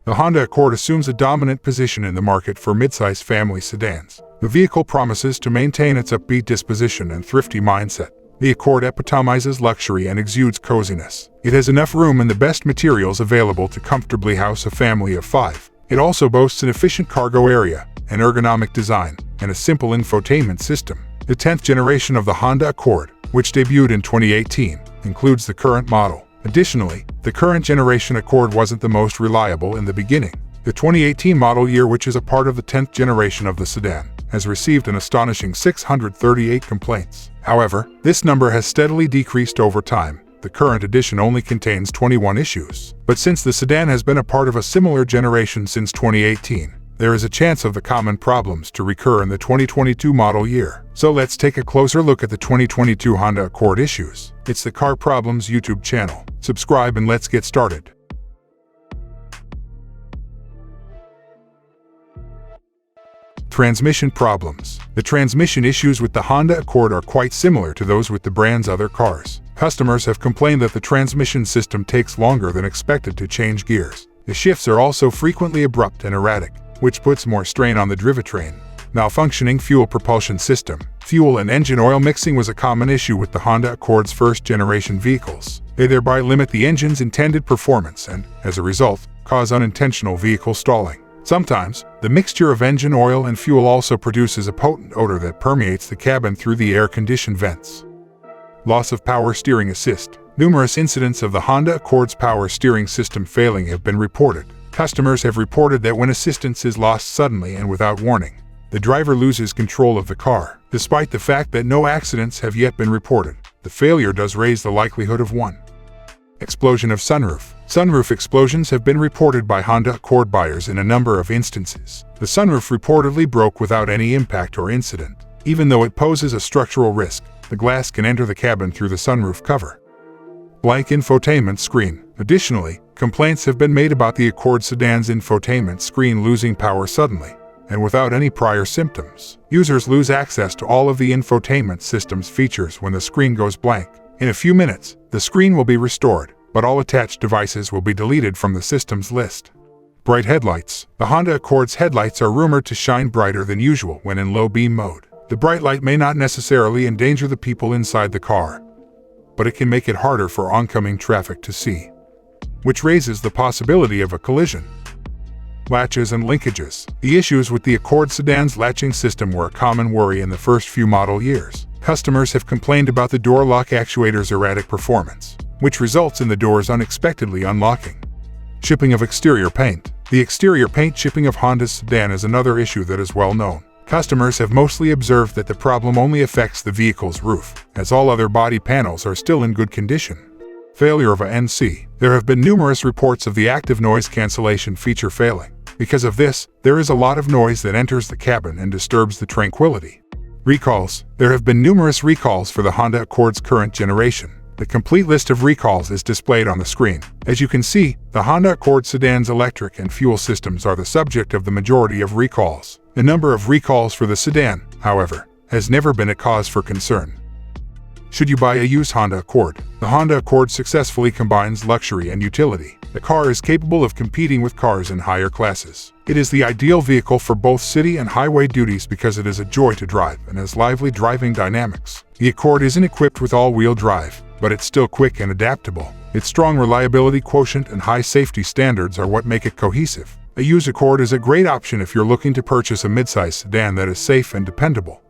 The Honda Accord assumes a dominant position in the market for midsize family sedans. The vehicle promises to maintain its upbeat disposition and thrifty mindset. The Accord epitomizes luxury and exudes coziness. It has enough room and the best materials available to comfortably house a family of 5. It also boasts an efficient cargo area, an ergonomic design, and a simple infotainment system. The 10th generation of the Honda Accord, which debuted in 2018, includes the current model. Additionally, the current generation Accord wasn't the most reliable in the beginning. The 2018 model year, which is a part of the 10th generation of the sedan, has received an astonishing 638 complaints. However, this number has steadily decreased over time. The current edition only contains 21 issues. But since the sedan has been a part of a similar generation since 2018, there is a chance of the common problems to recur in the 2022 model year. So let's take a closer look at the 2022 Honda Accord issues. It's the Car Problems YouTube channel. Subscribe and let's get started. Transmission problems. The transmission issues with the Honda Accord are quite similar to those with the brand's other cars. Customers have complained that the transmission system takes longer than expected to change gears. The shifts are also frequently abrupt and erratic, which puts more strain on the drivetrain. Malfunctioning fuel propulsion system. Fuel and engine oil mixing was a common issue with the Honda Accord's first-generation vehicles. They thereby limit the engine's intended performance and, as a result, cause unintentional vehicle stalling. Sometimes, the mixture of engine oil and fuel also produces a potent odor that permeates the cabin through the air-conditioned vents. Loss of power steering assist. Numerous incidents of the Honda Accord's power steering system failing have been reported. Customers have reported that when assistance is lost suddenly and without warning, the driver loses control of the car. Despite the fact that no accidents have yet been reported, the failure does raise the likelihood of one. Explosion of sunroof. Sunroof explosions have been reported by Honda Accord buyers in a number of instances. The sunroof reportedly broke without any impact or incident. Even though it poses a structural risk, the glass can enter the cabin through the sunroof cover. Blank infotainment screen. Additionally, complaints have been made about the Accord sedan's infotainment screen losing power suddenly, and without any prior symptoms. Users lose access to all of the infotainment system's features when the screen goes blank. In a few minutes, the screen will be restored, but all attached devices will be deleted from the system's list. Bright headlights. The Honda Accord's headlights are rumored to shine brighter than usual when in low beam mode. The bright light may not necessarily endanger the people inside the car, but it can make it harder for oncoming traffic to see, which raises the possibility of a collision. Latches and linkages. The issues with the Accord sedan's latching system were a common worry in the first few model years. Customers have complained about the door lock actuator's erratic performance, which results in the doors unexpectedly unlocking. Chipping of exterior paint. The exterior paint chipping of Honda's sedan is another issue that is well known. Customers have mostly observed that the problem only affects the vehicle's roof, as all other body panels are still in good condition. Failure of a NC. There have been numerous reports of the active noise cancellation feature failing. Because of this, there is a lot of noise that enters the cabin and disturbs the tranquility. Recalls. There have been numerous recalls for the Honda Accord's current generation. The complete list of recalls is displayed on the screen. As you can see, the Honda Accord sedan's electric and fuel systems are the subject of the majority of recalls. The number of recalls for the sedan, however, has never been a cause for concern. Should you buy a used Honda Accord? The Honda Accord successfully combines luxury and utility. The car is capable of competing with cars in higher classes. It is the ideal vehicle for both city and highway duties because it is a joy to drive and has lively driving dynamics. The Accord isn't equipped with all-wheel drive, but it's still quick and adaptable. Its strong reliability quotient and high safety standards are what make it cohesive. A used Accord is a great option if you're looking to purchase a midsize sedan that is safe and dependable.